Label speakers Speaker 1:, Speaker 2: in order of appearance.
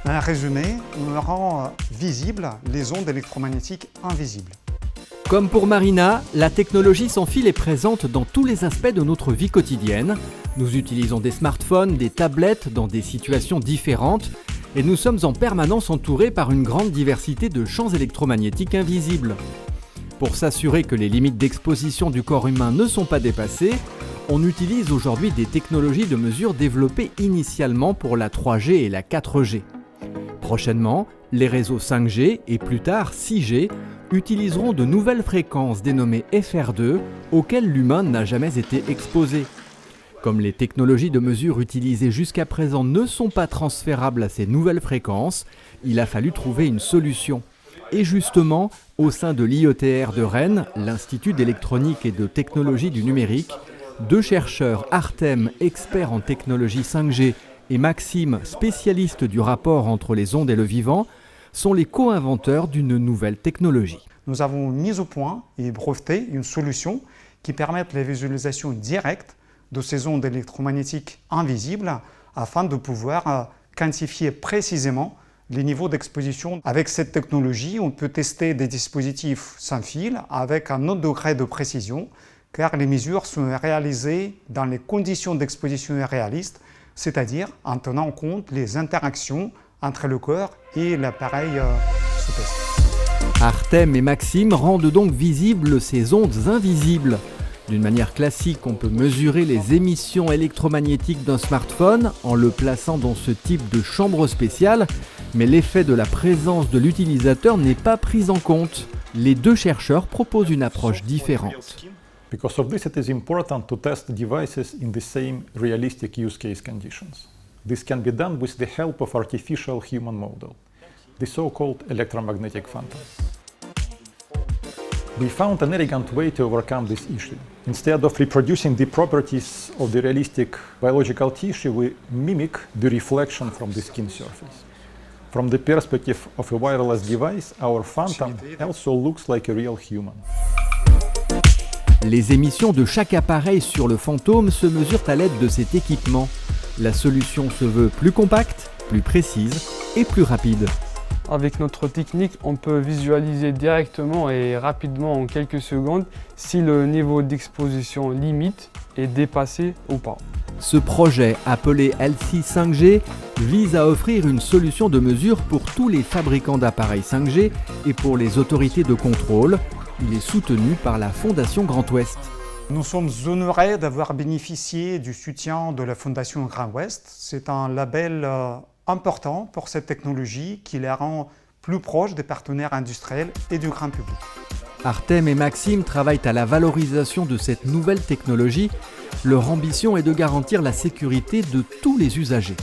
Speaker 1: Un résumé, on rend visibles les ondes électromagnétiques invisibles.
Speaker 2: Comme pour Marina, la technologie sans fil est présente dans tous les aspects de notre vie quotidienne. Nous utilisons des smartphones, des tablettes dans des situations différentes et nous sommes en permanence entourés par une grande diversité de champs électromagnétiques invisibles. Pour s'assurer que les limites d'exposition du corps humain ne sont pas dépassées, on utilise aujourd'hui des technologies de mesure développées initialement pour la 3G et la 4G. Prochainement, les réseaux 5G et plus tard 6G utiliseront de nouvelles fréquences dénommées FR2 auxquelles l'humain n'a jamais été exposé. Comme les technologies de mesure utilisées jusqu'à présent ne sont pas transférables à ces nouvelles fréquences, il a fallu trouver une solution. Et justement, au sein de l'IETR de Rennes, l'Institut d'électronique et de technologie du numérique, deux chercheurs, Artem, experts en technologie 5G, et Maxime, spécialiste du rapport entre les ondes et le vivant, sont les co-inventeurs d'une nouvelle technologie.
Speaker 1: Nous avons mis au point et breveté une solution qui permette la visualisation directe de ces ondes électromagnétiques invisibles afin de pouvoir quantifier précisément les niveaux d'exposition. Avec cette technologie, on peut tester des dispositifs sans fil avec un autre degré de précision car les mesures sont réalisées dans les conditions d'exposition réalistes, c'est-à-dire en tenant compte les interactions entre le corps et l'appareil sous test.
Speaker 2: Artem et Maxime rendent donc visibles ces ondes invisibles. D'une manière classique, on peut mesurer les émissions électromagnétiques d'un smartphone en le plaçant dans ce type de chambre spéciale, mais l'effet de la présence de l'utilisateur n'est pas pris en compte. Les deux chercheurs proposent une approche différente.
Speaker 3: Because of this, it is important to test devices in the same realistic use case conditions. This can be done with the help of artificial human model, the so-called electromagnetic phantoms. We found an elegant way to overcome this issue. Instead of reproducing the properties of the realistic biological tissue, we mimic the reflection from the skin surface. From the perspective of a wireless device, our phantom also looks like a real human.
Speaker 2: Les émissions de chaque appareil sur le fantôme se mesurent à l'aide de cet équipement. La solution se veut plus compacte, plus précise et plus rapide.
Speaker 4: Avec notre technique, on peut visualiser directement et rapidement en quelques secondes si le niveau d'exposition limite est dépassé ou pas.
Speaker 2: Ce projet, appelé LC 5G, vise à offrir une solution de mesure pour tous les fabricants d'appareils 5G et pour les autorités de contrôle. Il est soutenu par la Fondation Grand Ouest.
Speaker 1: Nous sommes honorés d'avoir bénéficié du soutien de la Fondation Grand Ouest. C'est un label important pour cette technologie qui la rend plus proche des partenaires industriels et du grand public.
Speaker 2: Artem et Maxime travaillent à la valorisation de cette nouvelle technologie. Leur ambition est de garantir la sécurité de tous les usagers.